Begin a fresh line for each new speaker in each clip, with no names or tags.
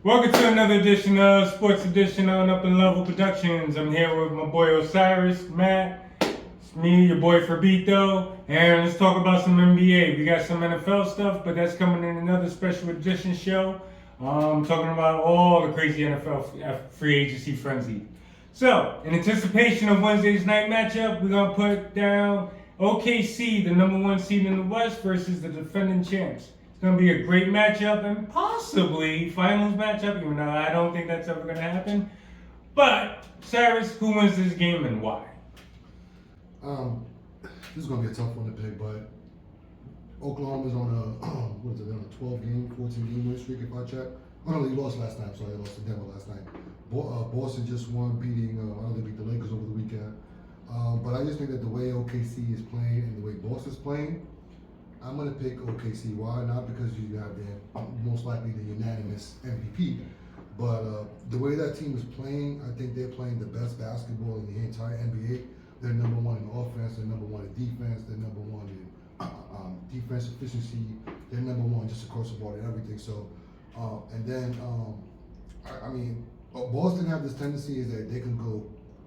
Welcome to another edition of Sports Edition on Up and Level Productions. I'm here with my boy Osiris, Matt, it's me, your boy Fabito, and let's talk about some NBA. We got some NFL stuff, but that's coming in another special edition show. Talking about all the crazy NFL free agency frenzy. So, in anticipation of Wednesday's night matchup, we're going to put down OKC, the number one seed in the West, versus the defending champs. It's going to be a great matchup and possibly finals matchup, even though I don't think that's ever going to happen. But, Cyrus, who wins this game and why?
This is going to be a tough one to pick, but Oklahoma's on a, what is it, on a 12-game, 14-game win streak if I check. Oh no, they lost last night. Sorry, they lost to Denver last night. Boston just won, beating, I know they beat the Lakers over the weekend. But I just think that the way OKC is playing and the way Boston's playing, I'm going to pick OKC. Why? Not because you have most likely the unanimous MVP, but the way that team is playing, I think they're playing the best basketball in the entire NBA. They're number one in offense, they're number one in defense, they're number one in defense efficiency, they're number one just across the board and everything. So, and then, I mean, Boston have this tendency is that they can go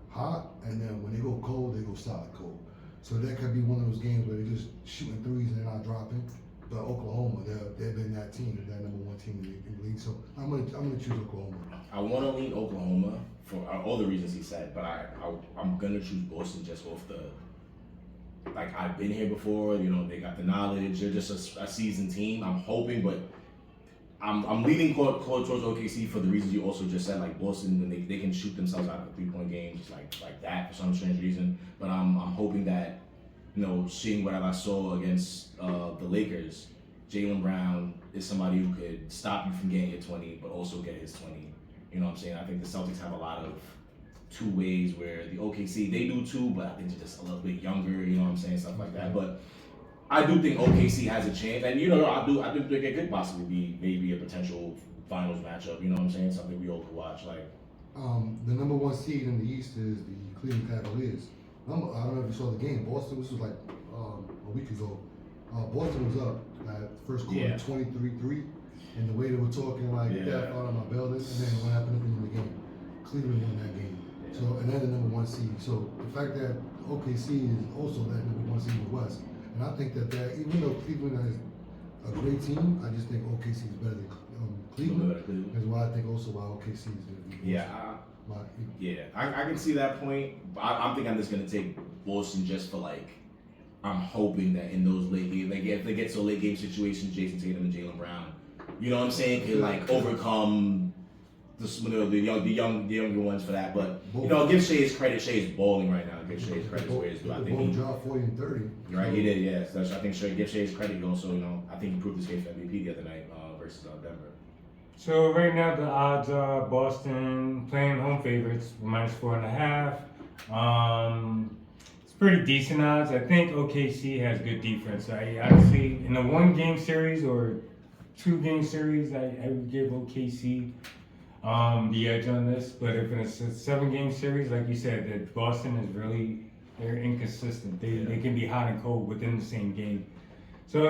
hot, and then when they go cold, they go solid cold. So that could be one of those games where they're just shooting threes and they're not dropping. But Oklahoma, they've been that team, they're that number one team in the league. So I'm gonna choose Oklahoma.
I want to lean Oklahoma for all the reasons he said, but I'm gonna choose Boston just off the, like, I've been here before. You know, they got the knowledge. They're just a seasoned team. I'm hoping, but I'm leaning towards OKC for the reasons you also just said. Like Boston, when they can shoot themselves out of 3-point games like that for some strange reason. But I'm hoping that, you know, seeing what I saw against the Lakers, Jaylen Brown is somebody who could stop you from getting your 20, but also get his 20. You know what I'm saying? I think the Celtics have a lot of two ways where the OKC, they do too, but I think they're just a little bit younger. You know what I'm saying? Stuff like that. But I do think OKC has a chance, and you know, I do think it could possibly be maybe a potential finals matchup. You know what I'm saying? Something we all could watch. Like,
the number one seed in the East is the Cleveland Cavaliers. I don't know if you saw the game. Boston, this was like a week ago. Boston was up at first quarter 23-3, and the way they were talking like that out of my building, and then what happened at the end of the game? Cleveland won that game. So, and they're the number one seed. So the fact that OKC is also that number one seed in the West. And I think that even though Cleveland is a great team, I just think OKC is better than Cleveland. That's why I think also why OKC is going to be.
I can see that point. I'm thinking I'm just going to take Boston just for, like, I'm hoping that in those late games, like if they get to late game situations, Jason Tatum and Jaylen Brown, you know what I'm saying, can like overcome the younger ones for that. But you know, give Shea his credit. Shea is balling right now. Give Shea his credit where it's due. I think he
dropped 40 and 30.
Right, he did. Yes, I think give Shea his credit. He also, you know, I think he proved his case for MVP the other night versus Denver.
So right now the odds are Boston playing home favorites, -4.5. It's pretty decent odds. I think OKC has good defense. I honestly, in a 1-game series or 2-game series, I would give OKC the edge on this. But if it's a 7-game series, like you said, that Boston is really, they're inconsistent. They can be hot and cold within the same game. So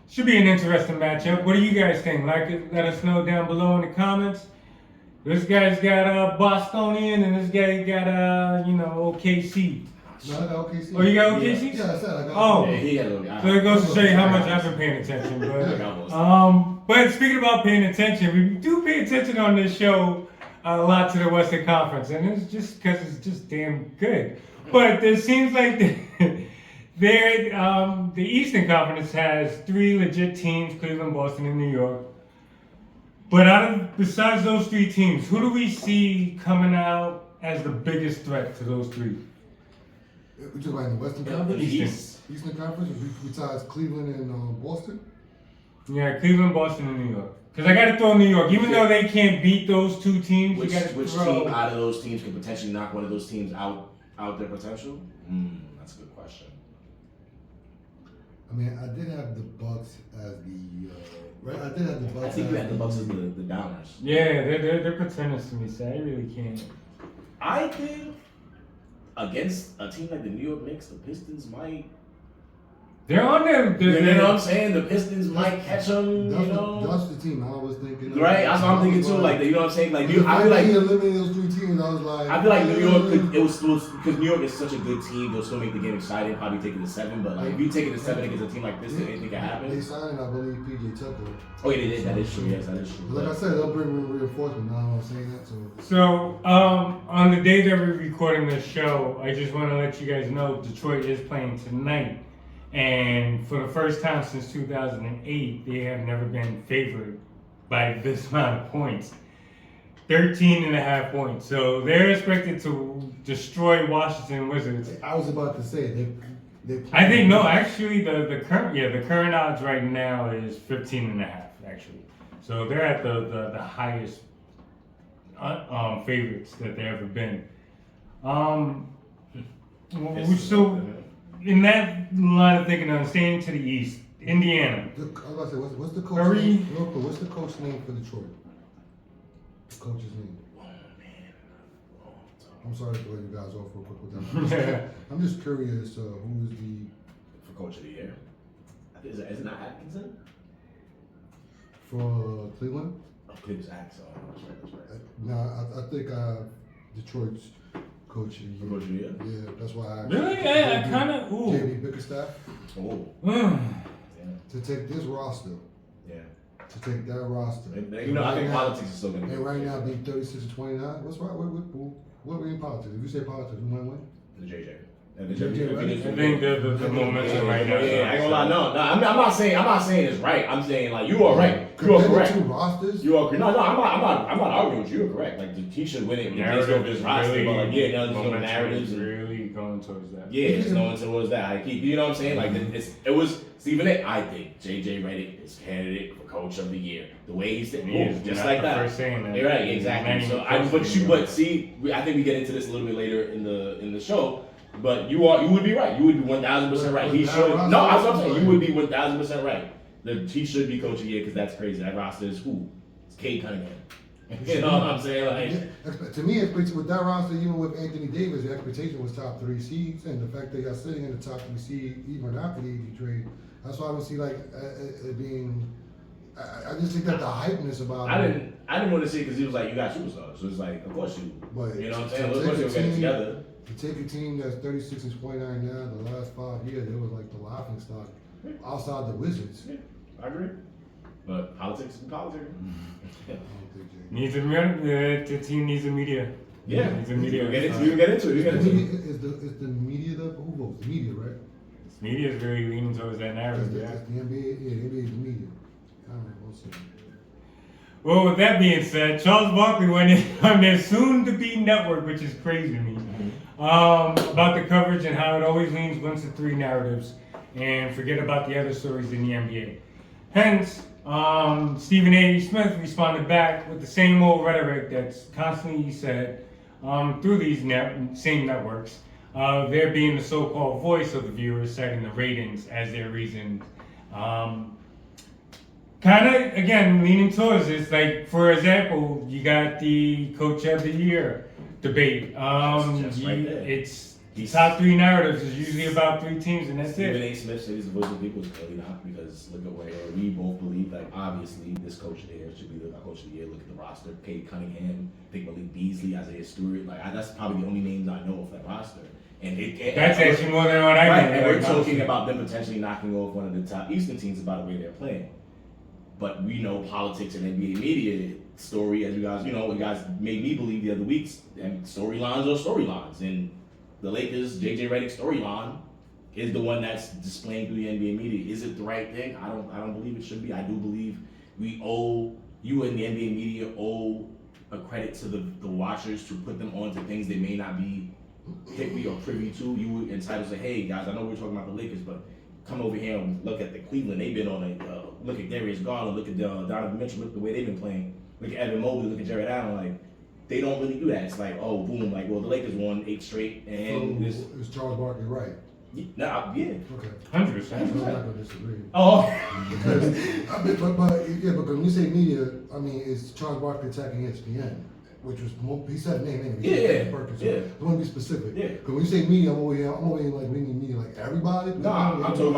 should be an interesting matchup. What do you guys think? Let us know down below in the comments. This guy's got Bostonian, and this guy got OKC.
No, I got OKC.
Oh, you got OKC?
Yeah, I said I got.
Oh,
so
it goes to show you how much I've been paying attention. But speaking about paying attention, we do pay attention on this show a lot to the Western Conference, and it's just because it's just damn good. But it seems like the Eastern Conference has 3 legit teams: Cleveland, Boston, and New York. But besides those 3 teams, who do we see coming out as the biggest threat to those 3?
We're talking about in the Western Conference? Eastern Conference, besides Cleveland and Boston?
Yeah, Cleveland, Boston, and New York. Because I got to throw New York. Even though they can't beat those 2 teams,
which
you got to
which
throw.
team out of those teams could potentially knock one of those teams out their potential? That's a good question.
I mean, I did have the Bucks as the right. I did have the Bucks.
I think you had the Bucks as the downers.
Yeah, they're pretenders to me, so I really can't.
I think against a team like the New York Knicks, the Pistons might
They're on there.
You know what I'm saying? The Pistons might catch them.
That's the team I was thinking.
Right, that's what I'm thinking too. Like, you know what I'm saying? Like,
I
I feel like
he eliminated those 3 teams. I was like,
I feel like New York could. It was still because New York is such a good team. They'll still make the game exciting. Probably take it to 7. But like, if you take it to 7 against a team like this, anything can happen.
They signed, I believe, PJ Tucker.
Oh yeah, they did. That is true. Yes, that is true.
Like I said, they'll bring reinforcement. Now I'm saying that.
So, on the day that we're recording this show, I just want to let you guys know Detroit is playing tonight. And for the first time since 2008, they have never been favored by this amount of points. 13.5 points. So they're expected to destroy Washington Wizards.
I was about to say they
I think no, actually the current odds right now is 15.5 actually. So they're at the highest favorites that they've ever been. So in that line of thinking, I'm staying to the East, Indiana.
I was about to say, what's the coach
Curry.
name? Real quick, what's the coach name for Detroit? The coach's name.
Oh man.
I'm sorry to throw you guys off real quick with that. I'm just curious who is the
For coach of the year, I think is it not Atkinson?
for Cleveland?
Oh, Cleveland's Atkinson. That's right.
No, I think Detroit's coach of the year.
For coach of the year.
Yeah, that's why I
Really? I kind of. Ooh.
JB Bickerstaff
Oh.
Mm.
Yeah.
to take this roster,
Yeah.
to take that roster.
And, you know, I think politics is still gonna be.
And right now, being 36-29. What's right? What we in politics? If you say politics, who might win?
The JJ. And the
JJ, right?
I think the momentum right now.
Yeah, I ain't gonna lie. No, I'm not saying it's right. I'm saying like you are right. You are
Compared to
correct.
two rosters.
You are correct. No, I'm not arguing with you. You're correct. Like he should win it based off his roster, but like yeah, now there's no
momentum
narratives.
is really going towards that.
Yeah, it's going towards that. I keep, you know what I'm saying? Like it was Stephen A. I think JJ Redick is candidate for coach of the year. The way he's
He is
just
not
like
the
that.
first saying that.
You're right, exactly. So I think we get into this a little bit later in the show. But you would be right. You would be 1,000% right. He should. No, that's what I'm saying. You would be 1,000% right. He should be coach of the year because that's crazy. That roster is who? It's Cade Cunningham. You know what I'm saying? Like,
To me, with that roster, even with Anthony Davis, the expectation was top 3 seeds, and the fact they got sitting in the top 3 seed even after the AD trade, that's why I don't see like it being. I just think that the hypeness about
I didn't want to say because he was like, you got superstars, so it's like, of course you.
But
You know what I'm saying? Of course you'll get it together.
To take a team that's 36-29 now, the last 5 years, it was like the laughing stock outside the Wizards.
Yeah, I agree. But politics is politics.
I don't think Jay.
Needs the team needs a media.
Yeah,
Needs a media.
you get into it.
Is the media who votes? The media, right?
Media is very leaning towards that narrative.
Is
Yeah.
the NBA? Yeah, the NBA is the media. I don't know. We'll see.
Well, with that being said, Charles Barkley went in on their soon-to-be network, which is crazy to me, about the coverage and how it always leans 1 to 3 narratives and forget about the other stories in the NBA. Hence, Stephen A. Smith responded back with the same old rhetoric that's constantly said through these same networks, there being the so-called voice of the viewers, citing the ratings as their reason. Kind of, again, leaning towards this. Like, for example, you got the Coach of the Year debate.
Just right there.
It's top 3 narratives is usually about 3 teams, and that's
Stephen
it.
A. Smith said he's the voice of the people. It's clearly not because look at where we both believe that obviously this coach of the year should be the coach of the year. Look at the roster: Cade Cunningham, I think Malik Beasley, Isaiah Stewart. Like that's probably the only names I know of that roster. And
That's actually more than what I
right,
know.
and we're
Like,
talking
honestly.
about them potentially knocking off one of the top Eastern teams by the way they're playing. But we know politics and NBA media story, as you guys made me believe the other weeks, and storylines are storylines. And the Lakers, JJ Redick storyline is the one that's displaying through the NBA media. Is it the right thing? I don't believe it should be. I do believe you and the NBA media owe a credit to the watchers to put them onto things they may not be hip or privy to. You were entitled to say, hey guys, I know we're talking about the Lakers, but come over here and look at the Cleveland. They've been on look at Darius Garland, look at Donovan Mitchell, look at the way they've been playing. Look at Evan Mobley, look at Jared Allen. Like they don't really do that. It's like, oh, boom, like well, the Lakers won 8 straight, and
So is Charles Barkley right?
yeah.
Okay.
100%.
I'm not gonna disagree.
Oh,
Because when you say media, I mean, is Charles Barkley attacking ESPN? which was he said name. He
Yeah,
said Perkins. So
yeah.
I want to be specific.
Yeah.
Because when you say media, I'm over here like we need media like everybody.
No, I'm talking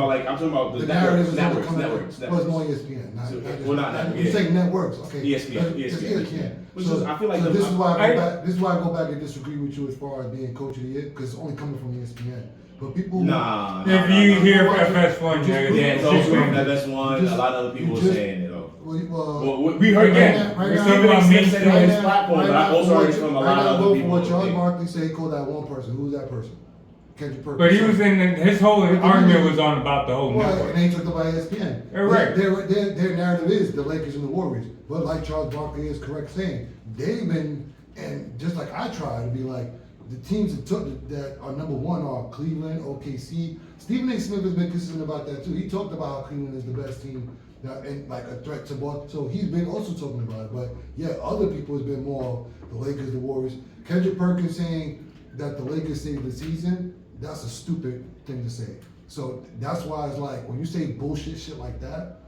about the
narrative
networks.
Well, it's more ESPN. You say networks, okay?
ESPN. I feel like
this is why I go back and disagree with you as far as being coach of the year, because it's only coming from ESPN. But people,
if you hear FS1,
it's also from FS1. A lot of other people are saying it. We heard that.
Right now,
Stephen A. Smith said it on his platform, but I also heard it from a lot of other people.
What Charles Barkley said, he called that one person. Who's that person? Kendrick Perkins.
But he was his whole argument was on about the whole network.
And then he talked about ESPN.
Right.
Their narrative is the Lakers and the Warriors. But like Charles Barkley is correct saying, they've been, and just like I try to be like, the teams that are number one are Cleveland, OKC. Stephen A. Smith has been consistent about that too. He talked about how Cleveland is the best team and like a threat to Boston. So he's been also talking about it. But yeah, other people has been more the Lakers, the Warriors. Kendrick Perkins saying that the Lakers saved the season, that's a stupid thing to say. So that's why it's like when you say bullshit shit like that,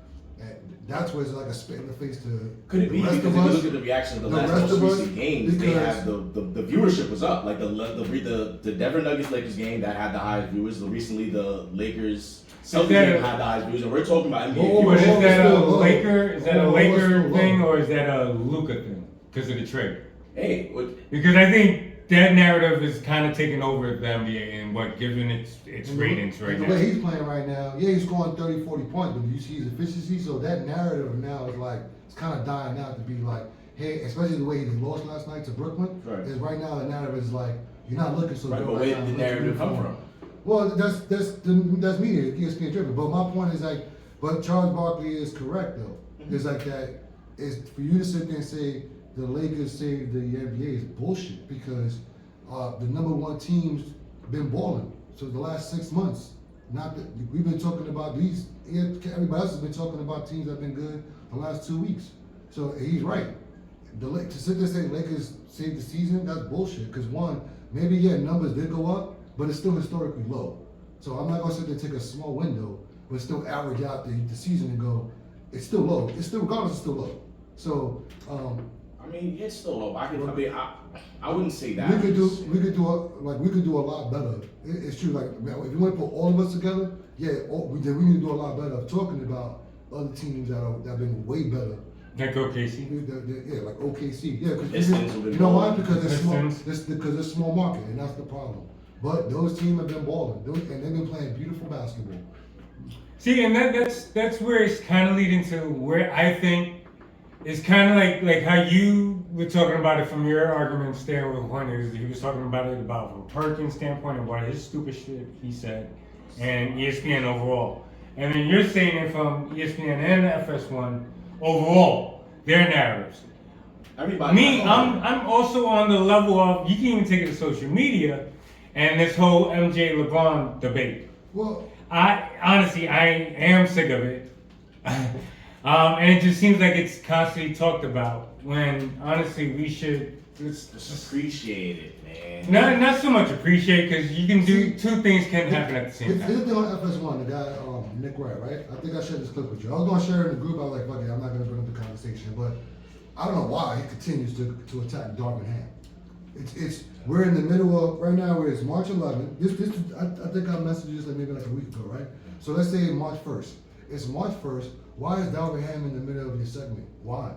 that's where it's like a spit in the face to
could it be because if you look at the reaction of the last most recent games, they had the viewership was up. Like the Denver Nuggets Lakers game that had the highest viewers. Recently the Lakers Celtics game had the highest viewers, and we're talking about NBA.
But is that a Laker? Is that a Laker thing or is that a Luka thing? Because of the trade.
Hey,
because I think that narrative is kind of taking over the NBA and what giving its ratings right now.
The way he's playing right now, yeah, he's scoring 30, 40 points, but you see his efficiency, so that narrative now is like, it's kind of dying out to be like, hey, especially the way he lost last night to Brooklyn, is right now the narrative is like, you're not looking so good
but where did the narrative come from?
Well, that's media, ESPN driven, but my point is like, but Charles Barkley is correct though. It's like that, it's for you to sit there and say, the Lakers saved the NBA is bullshit because the number one team's been balling. So the last 6 months, not that we've been talking about these. Everybody else has been talking about teams that have been good the last 2 weeks. So he's right. To sit there and say Lakers saved the season, that's bullshit. Because one, maybe numbers did go up, but it's still historically low. So I'm not gonna sit there and take a small window, but still average out the season and go, it's still low. It's still regardless, it's still low. So.
I mean, it's still low. I wouldn't say that.
We could do a lot better. It's true. Like if you want to put all of us together, we need to do a lot better of talking about other teams that have been way better.
Like OKC.
Like OKC. Yeah, because you know why? Because it's small. Because it's small market, and that's the problem. But those teams have been balling, and they've been playing beautiful basketball.
See, and that's where it's kind of leading to where I think. It's kind of like how you were talking about it from your argument there with Hornets. He was talking about it about from Perkins' standpoint and what his stupid shit he said, and ESPN overall. And then you're saying it from ESPN and FS1 overall, their narratives. I'm also on the level of you can even take it to social media and this whole MJ LeBron debate.
Well,
I am sick of it. And it just seems like it's constantly talked about when honestly we should
just appreciate it, man.
Not so much appreciate because you can do two things can happen at the same time.
Here's the thing on FS1, the guy Nick Wright, right? I think I shared this clip with you. I was gonna share it in the group. I was like, fuck it, I'm not gonna bring up the conversation, but I don't know why he continues to attack Darvin Ham. We're in the middle of right now. Where it's March 11th. I think I messaged this maybe like a week ago, right? So let's say March 1st. It's March 1st. Why is Darvin Ham in the middle of your segment? Why?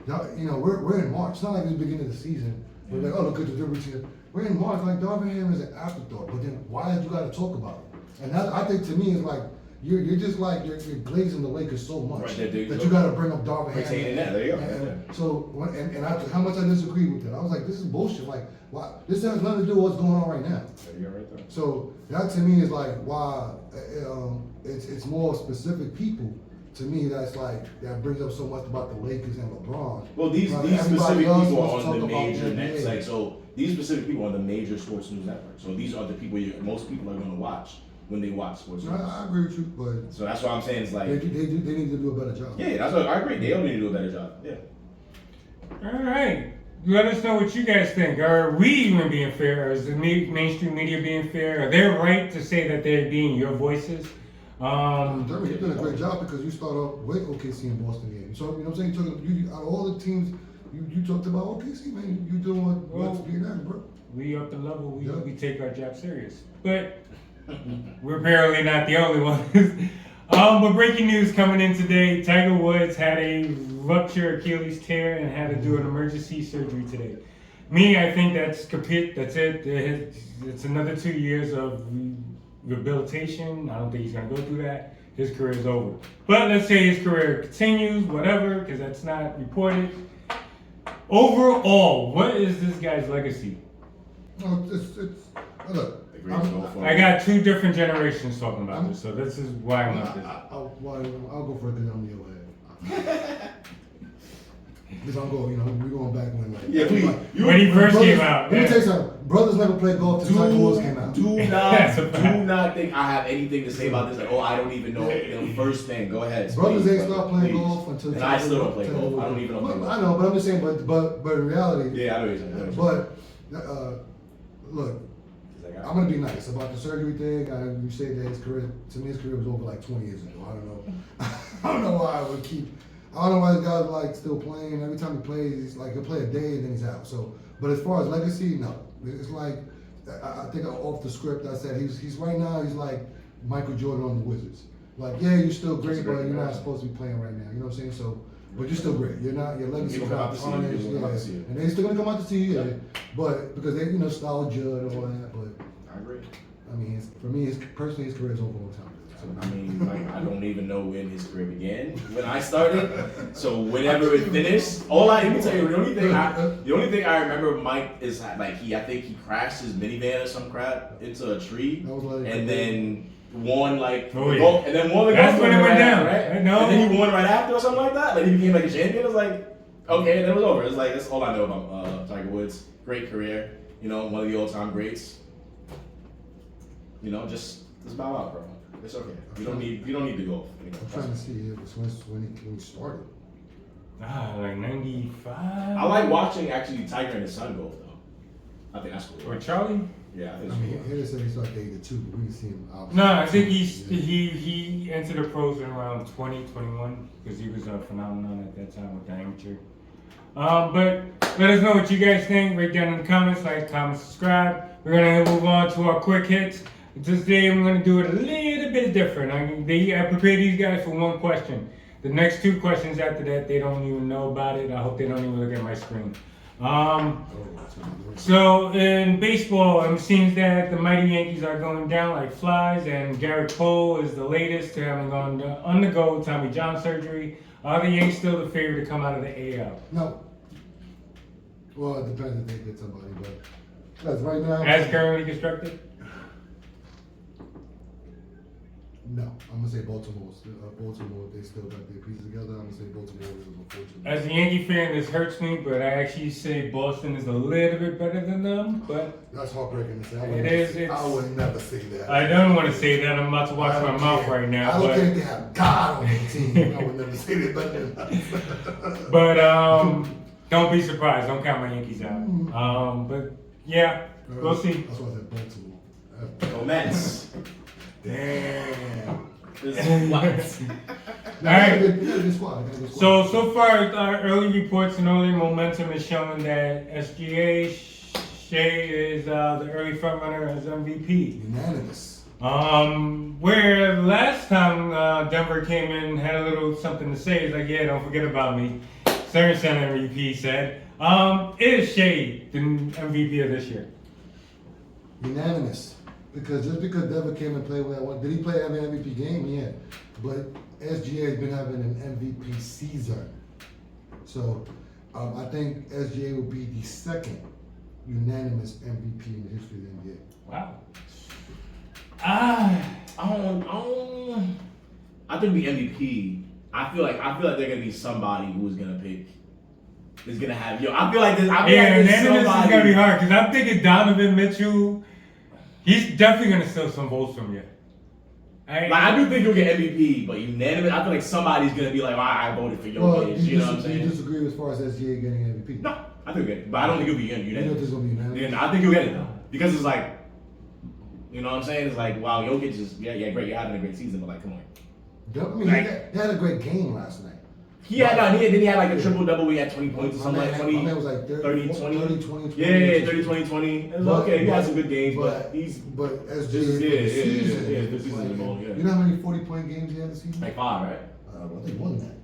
We're in March. It's not like it's the beginning of the season. We're like, oh, look at the difference here. We're in March. Like Darvin Ham is an afterthought. But then why have you got to talk about it? And that, I think to me is like you're just like you're glazing the Lakers so much that you got to bring up Darvin Ham.
There you go.
How much I disagree with that. I was like, this is bullshit. Like, why? This has nothing to do with what's going on right now.
You're right there.
So that to me is like why it's more specific people. To me, that's like that brings up so much about the Lakers and LeBron.
Well, these specific people are on the major nets. Like, so these specific people are on the major sports news networks. So these are the people most people are going to watch when they watch sports news.
I agree with you, but
so that's what I'm saying. It's like
they need to do a better job.
Yeah, that's what I agree. They all need to do a better job. Yeah.
All right. Let us know what you guys think. Are we even being fair? Is the mainstream media being fair? Are they right to say that they're being your voices?
Dermot, you've done a great job because you start off with OKC and Boston game. So, you know what I'm saying? Out of all the teams You talked about OKC, man. You doing what's being asked, bro.
We up the level.
Yeah.
We take our job serious, but we're apparently not the only ones. But breaking news coming in today: Tiger Woods had a ruptured Achilles tear and had to do an emergency surgery today. Me, I think that's kaput. That's it. It's another 2 years of rehabilitation. I don't think he's gonna go through that. His career is over. But let's say his career continues, whatever, because that's not reported. Overall, what is this guy's legacy?
No, look.
The greatest goal for
I got 2 different generations talking about this, so this is why I want this.
I'll go for it because I'm your head. Because I'm going, we're going back when, like,
Yeah, please.
When he first came out.
Let me tell you something. Brothers never played golf till Tiger Woods came out.
Do not think I have anything to say about this. Like, I don't even know the first thing. Go ahead.
Brothers
please,
ain't start playing
please.
golf until
And I still don't play golf. I don't even know.
Well, I know, but I'm just saying, but in reality.
Yeah, I know what you're saying.
But look, I'm gonna be nice about the surgery thing. You say that his career was over like 20 years ago. I don't know. I don't know why I would keep. I don't know why this guy's like still playing. Every time he plays, he'll play a day and then he's out. So, but as far as legacy, no. It's like I think off the script I said he's right now he's like Michael Jordan on the Wizards. Like, yeah, you're still great, but you're not supposed to be playing right now. You know what I'm saying? So, but you're still great. You're not. Your legacy's not tarnished. And they're still gonna come out to see you. Yeah. But because they nostalgia and all that. But
I agree.
I mean, for me, personally, his career is over a long time ago. So,
I mean, I don't even know when his career began. When I started, so whenever it finished, let me tell you, the only thing I remember Mike is I think he crashed his minivan or some crap into a tree, and then won and then won the
That's
golf
when it went down,
right?
I know.
And then he won right after or something like that. Like he became like a champion. It was like okay, and then it was over. It's like that's all I know about Tiger Woods. Great career, one of the all-time greats. Just bow out, bro. It's okay. You don't need to go.
I'm trying to see when he started.
Like 95.
I like watching actually Tiger and his son golf though. I think that's cool.
Or Charlie?
Yeah, I think
I
that's
mean,
cool.
here they said he started dating the 2, but we didn't see him out.
No, I think he entered the pros in around 2021 because he was a phenomenon at that time with the amateur. But let us know what you guys think. Write down in the comments, comment, subscribe. We're gonna move on to our quick hits. Today I'm gonna do it a little bit different. I prepared these guys for 1 question. The next 2 questions after that, they don't even know about it. I hope they don't even look at my screen. So in baseball, it seems that the mighty Yankees are going down like flies, and Garrett Cole is the latest to having undergo Tommy John surgery. Are the Yankees still the favorite to come out of the AL?
No. Well, it depends if they get somebody, but as right now.
As currently constructed?
No, I'm gonna say Baltimore. Baltimore, they still got their pieces together. I'm gonna say Baltimore is unfortunate.
As a Yankee fan, this hurts me, but I actually say Boston is a little bit better than them. But
that's heartbreaking to say.
I
would never say that.
I don't want to say that. I'm about to watch my mouth right now.
I don't care if they have God on their team. I would never say that better than us.
But don't be surprised. Don't count my Yankees out. But yeah, we'll see.
That's why I said Baltimore.
Go Mets.
Damn.
Alright. So far, our early reports and early momentum is showing that SGA Shea is the early frontrunner as MVP.
Unanimous.
Where last time Denver came in, had a little something to say. It's like, yeah, don't forget about me. Center MVP said, is Shea the MVP of this year?
Unanimous. Because just because Denver came and played with that one, did he play every MVP game? Yeah. But SGA has been having an MVP season. So I think SGA will be the second unanimous MVP in the history of the NBA.
Wow.
I think the MVP. I feel like they're gonna be somebody who's gonna pick. Is gonna have I feel like this.
Unanimous is gonna be hard because I'm thinking Donovan Mitchell. He's definitely gonna steal some votes from you.
I do think you'll get MVP, but unanimous. I feel like somebody's gonna be like, I voted for Jokic. You know what I'm saying?
Do you disagree as far as SGA getting MVP?
No, I think you'll get it, but I don't think you'll be unanimous.
You know there's gonna be unanimous?
Yeah, I think you'll get it though, because it's like, you know what I'm saying? It's like, wow, Jokic is great. You're having a great season, but like, come on.
I mean, he had a great game last night.
He had like a triple double. We had 20 points or something like 20.
My man was like 30, 20, 20.
Yeah, 30, 20, 20. It was okay. He had some good games, but he's.
But as
This is
season,
this season is long. Yeah.
You know how many 40-point games he had this season?
Like 5, right?
I think more than that.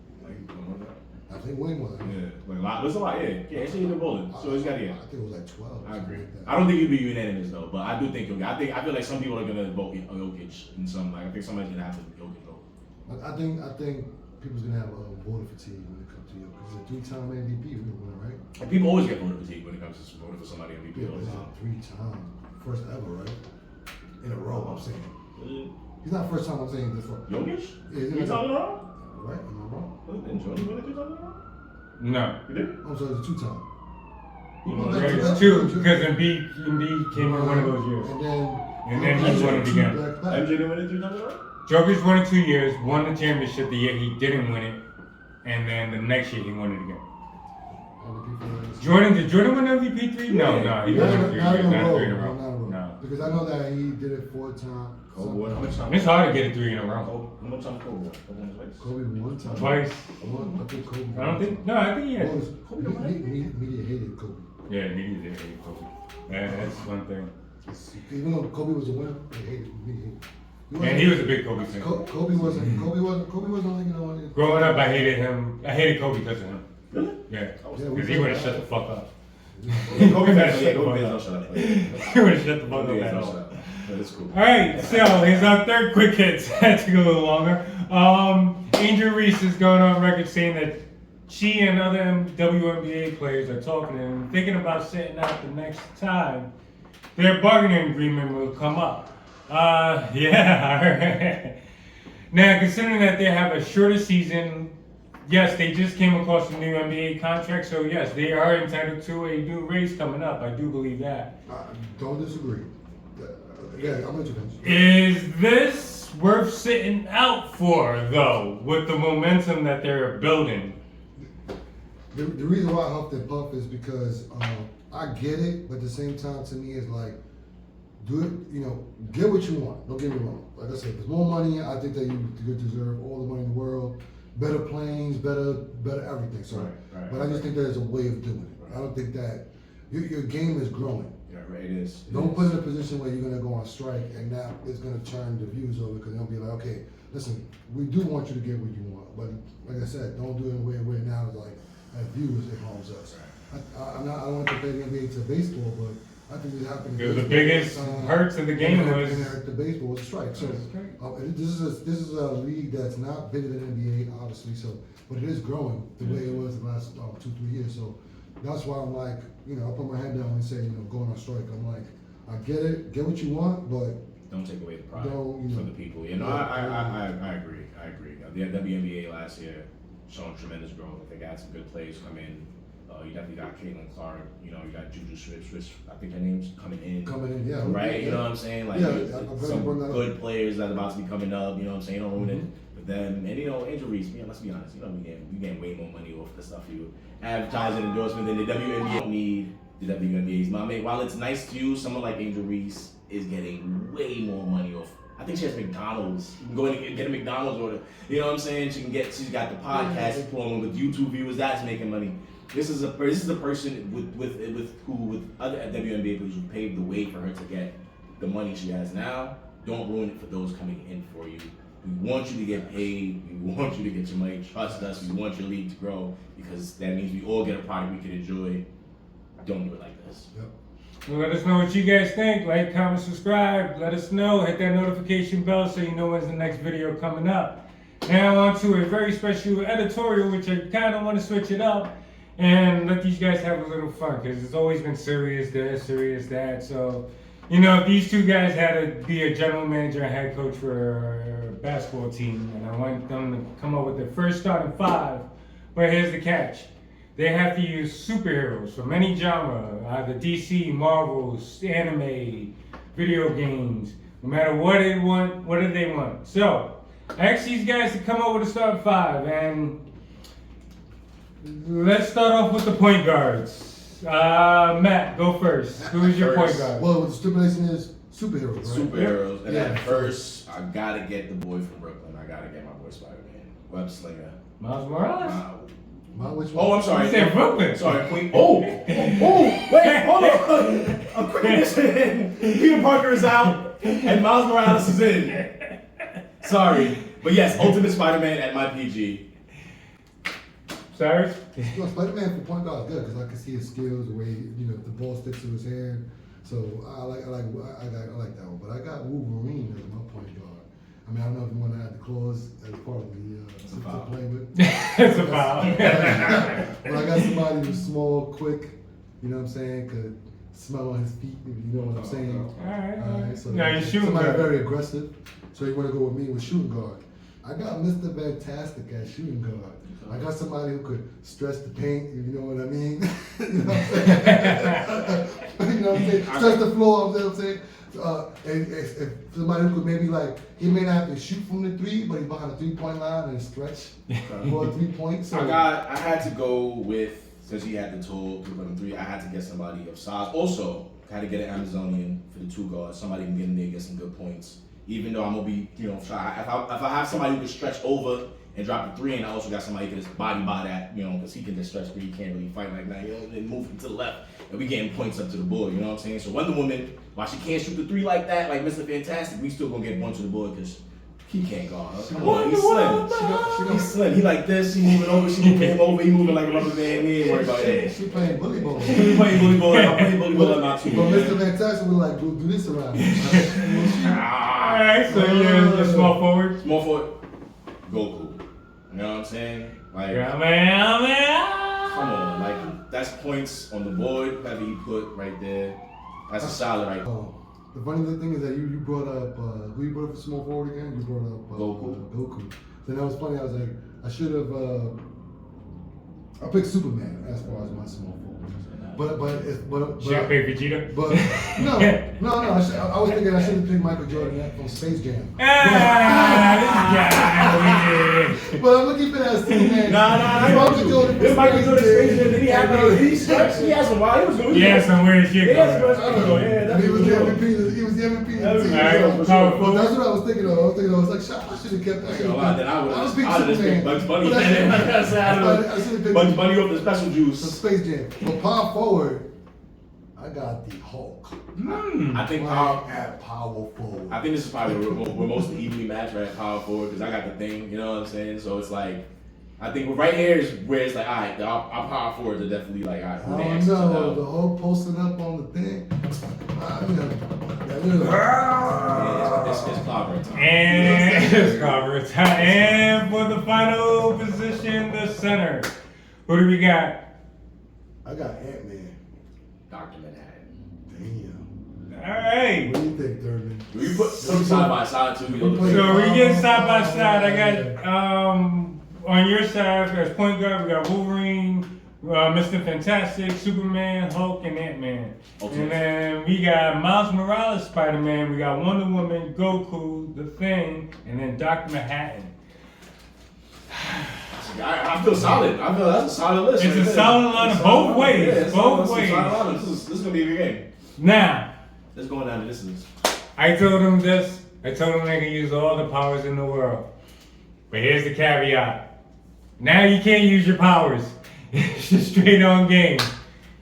I think way more than that.
Yeah, like a lot. There's a lot. Yeah, actually he's been bowling, so he's got
I think it was like 12.
I agree.
Like that.
I don't think he'd be unanimous though, but I do think he'll get. I feel like some people are gonna vote Jokic in some. Like I think somebody's gonna have to Jokic vote.
I think people's gonna have voter fatigue when it comes to you because he's a 3-time MVP winner, right?
And people always get voter fatigue when it comes to voting for somebody MVP.
Yeah, but he's a 3-time, first ever, right? In a row, I'm saying. He's not first time. I'm saying this for
Jokic?
Yeah,
You talking wrong?
right? Am I wrong?
Didn't Jordan win it 3 times in a row?
No.
You did?
I'm sorry, it's a 2-time.
It's 2 because Embiid came in one of those years.
And then
he won it again.
MJ didn't win it 3 times in a row?
Jokic won it 2 years, won the championship the year he didn't win it, and then the next year he won it again. Did Jordan win MVP 3? No, he didn't win 3 years, not 3 in a row. No.
Because I know that he did it 4 times.
Kobe, how much time?
It's hard to get it 3 in a row.
How much time Kobe won? Kobe won twice.
Kobe one time.
Twice.
I think Kobe.
I think he had.
Media hated Kobe.
Yeah, media did hate Kobe. That's one thing.
Even though Kobe was a winner, they hated him.
And he was a big Kobe fan.
Kobe wasn't like, you know.
Growing up, I hated him. I hated Kobe because of him.
Really?
Yeah. Because he would have shut the fuck up.
Kobe fans don't shut up.
He would have shut the fuck up at all.
That's cool.
Alright, so here's our third quick hit. Had to go a little longer. Angel Reese is going on record saying that she and other WNBA players are talking and thinking about setting out the next time their bargaining agreement will come up. Yeah. Now, considering that they have a shorter season, yes, they just came across a new NBA contract, so yes, they are entitled to a new raise coming up. I do believe that.
Don't disagree. Yeah, I'm going to finish.
Is this worth sitting out for, though, with the momentum that they're building?
The reason why I huffed and puff is because I get it, but at the same time, to me, it's like, do it, get what you want. Don't get me wrong. Like I said, there's more money. I think that you deserve all the money in the world, better planes, better everything. So,
Right.
but I just think there's a way of doing it. I don't think that your game is growing.
Yeah, right. It is.
Don't put in a position where you're gonna go on strike and now it's gonna turn the views over because they'll be like, okay, listen, we do want you to get what you want, but like I said, don't do it where now it's like as viewers it harms us. I don't want to compare the NBA to baseball, but I think it happened.
The biggest hurts of the game was
the baseball was a strike. So this is a league that's not bigger than NBA, obviously. So, but it is growing the way it was the last 2-3 years. So that's why I'm like, I put my head down and say, going on strike. I'm like, I get it, get what you want, but
don't take away the pride
from
the people. I agree. The WNBA last year showing tremendous growth. They got some good players come in. You definitely got Caitlin Clark. You got Juju Smith. I think her name's coming in.
Yeah.
Right. You know what I'm saying? Like some good players that are about to be coming up. You know what I'm saying? Don't ruin it with them. And Angel Reese. Let's be honest. We getting way more money off the stuff you advertising endorsement than the WNBA. Don't need the WNBA's. I mean, while it's nice to you, someone like Angel Reese is getting way more money off. I think she has McDonald's. You can go in and get a McDonald's order. You know what I'm saying? She's got the podcast flowing with YouTube viewers. That's making money. This is a person with other WNBA players who paved the way for her to get the money she has now. Don't ruin it for those coming in for you. We want you to get paid. We want you to get your money. Trust us. We want your league to grow because that means we all get a product we can enjoy. Don't do it like this.
Yep.
Well, let us know what you guys think. Like, comment, subscribe. Let us know. Hit that notification bell so you know when's the next video coming up. Now on to a very special editorial, which I kind of want to switch it up and let these guys have a little fun because it's always been serious this, serious that. So, these two guys had to be a general manager and head coach for a basketball team, and I want them to come up with their first starting 5. But here's the catch. They have to use superheroes from any genre, either DC, Marvel, anime, video games, no matter what they want, what do they want. So, I asked these guys to come up with a starting 5, and let's start off with the point guards. Matt, go first. Who's your point guard?
Well, the stipulation is superheroes, right?
Superheroes. And at first, I gotta get the boy from Brooklyn. I gotta get my boy Spider-Man. Web Slinger.
Miles Morales?
Which one?
Oh, I'm sorry.
You said Brooklyn.
Sorry, Queen. Wait, hold on. A quick addition. Peter Parker is out, and Miles Morales is in. Sorry. But yes, Ultimate Spider-Man at my PG.
Cyrus?
No, Spider-Man for point guard is good because I can see his skills, the way if the ball sticks to his hand. So I like that one. But I got Wolverine as my point guard. I mean, I don't know if you want to add the clause as part of the play with.
It's a foul.
But I got somebody who's small, quick. You know what I'm saying? Could smell on his feet. If you know what I'm saying.
All right.
So
now you're shooting
somebody
guard.
very aggressive. So you want to go with me with shooting guard. I got Mr. Fantastic at shooting guard. I got somebody who could stretch the paint, if you know what I mean. You know what I'm saying? You know what I'm saying? Stretch the floor, you know what I'm saying? And if somebody who could maybe he may not have to shoot from the three, but he's behind the 3-point line and stretch for 3 points. So
I had to go with, since he had the tall 3, I had to get somebody of size. Also, I had to get an Amazonian for the 2 guards. Somebody can get in there and get some good points. Even though I'm gonna be, shy. If I have somebody who can stretch over and drop the 3, and I also got somebody who can just body by that, because he can just stretch 3, he can't really fight like that, and move him to the left, and we getting points up to the board, you know what I'm saying? So Wonder Woman, while she can't shoot the 3 like that, like Mr. Fantastic, we still gonna get a bunch to the board because he can't guard her. Come on, he's slim. He's slim. He like this, he moving over, she moving him over, he moving like a rubber band, we ain't worried about that.
She playing bully ball.
He playing bully ball, I'm playing bully ball at my 2.
But Mr. Fantastic was like, do this around me.
All right, so you're small forward.
Small forward, Goku. You know what I'm saying? Like,
Yeah, man.
come on, like that's points on the board that he put right there. That's a solid right there.
The funny thing is that you brought up who you brought up for small forward again? You brought up Goku. Then that was funny. I was like, I should have. I picked Superman as far as my small forward. But
Should I pick Vegeta?
But no. I was thinking I should have picked Michael Jordan from Space Jam.
This guy.
But I'm looking for that Superman.
Nah,
Michael Jordan.
This Michael Jordan Space Jam, did he have he had some wild, he was good.
Yeah, some weird shit going on.
He was the MVP. He was the MVP. Well, that's what I was thinking of. I was like, shit, I should have kept that.
I would have just picked Bugs Bunny.
I should have picked
Bugs Bunny off the special
the
juice.
Space Jam. But power forward, I got the Hulk.
I think
at power forward.
I think this is probably we're most evenly matched right at power forward because I got the thing, you know what I'm saying? So it's like, I think right here is where it's like, all right, our power forwards are definitely like, all right, who
I
they
don't
answer to
know.
now?
The Hulk posting up on the thing.
It's clobber time.
And it's covered. And for the final position, the center. Who do we got?
I got Ant-Man.
Dr. Manhattan.
Damn.
All right.
What do you think, Thurman?
We put some side by side too.
So we get side by side. I got on your side as point guard, we got Wolverine, Mr. Fantastic, Superman, Hulk, and Ant-Man.
Okay.
And then we got Miles Morales, Spider-Man. We got Wonder Woman, Goku, The Thing, and then Dr. Manhattan.
I feel solid. I feel that's a solid list.
It's
right
a
there.
solid line, both ways.
Yeah,
Both
it's a
ways.
solid line. This is gonna be a good game.
Now,
Let's go down to this list.
I told them this. I told them they can use all the powers in the world. But here's the caveat. Now you can't use your powers. It's just straight on game.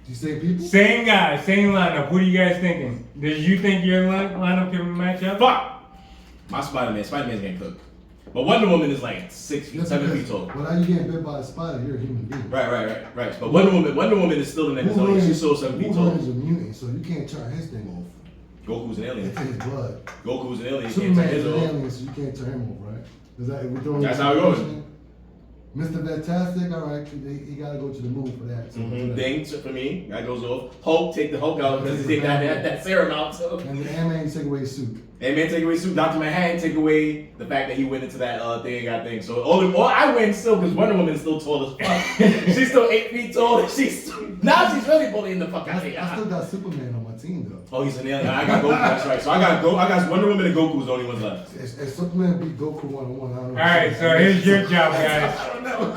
You say people?
Same guy, same lineup. What are you guys thinking? Did you think your lineup can match up?
Fuck! My Spider-Man's getting cooked. But Wonder Woman is like 6 feet, 7 feet tall.
Well, now you getting bit by a spider, you're a human being.
Right. But Wonder Woman is still in that zone. She's still 7 feet tall.
Wolverine is a mutant, so you can't turn his thing off.
Goku's an alien.
It's in his blood.
Goku's an alien. You can't
Superman
turn
is
his
an
off.
alien, so you can't turn him off, right? Is that we're throwing
That's how it goes.
Mr. Fantastic, all right, he got to go to the moon for that. So
Ding for me. That goes off. Hulk, take the Hulk out because he take that serum out. So.
And then Ant-Man, take away his suit.
Ant-Man take away suit. Dr. Manhattan take away the fact that he went into that thing and got things. So all I win still because Wonder Woman's still tall as fuck. She's still 8 feet tall. Now she's really bullying the fuck out of
I
here.
still got Superman on my team though.
Oh, he's an alien. I got Goku. That's right. So I got Wonder Woman and Goku's the only ones left.
If Superman beat Goku 1-on-1, I don't know.
Alright, so here's your job, guys.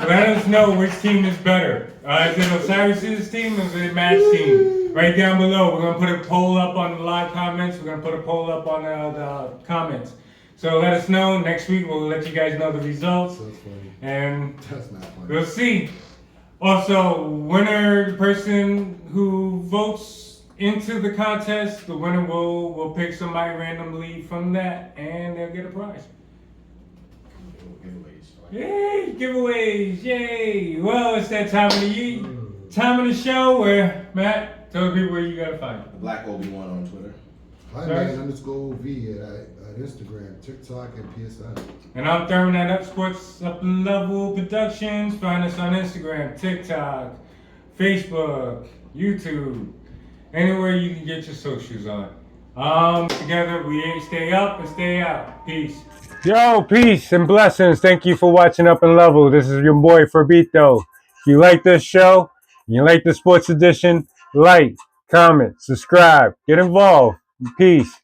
Let us know which team is better. Is it Osiris' team or is it Matt's team? Right down below. We're going to put a poll up on the live comments. We're going to put a poll up on the comments. So let us know. Next week we'll let you guys know the results.
That's funny.
And
That's not funny.
we'll see. Also, winner, the person who votes into the contest, the winner will pick somebody randomly from that, and they'll get a prize.
Giveaways.
Yay! Giveaways! Yay! Well, it's that time of the show where Matt, tell the people where you gotta find it.
The Black Obi-Wan on Twitter.
Hi-Man_V at Instagram, TikTok, and PSN.
And I'm Thurman at Up Sports Up Level Productions. Find us on Instagram, TikTok, Facebook, YouTube, anywhere you can get your socials on. Together we stay up and stay out. Peace. Yo, peace and blessings. Thank you for watching Up and Level. This is your boy Fabito. If you like this show, you like the Sports Edition, like, comment, subscribe, get involved. Peace.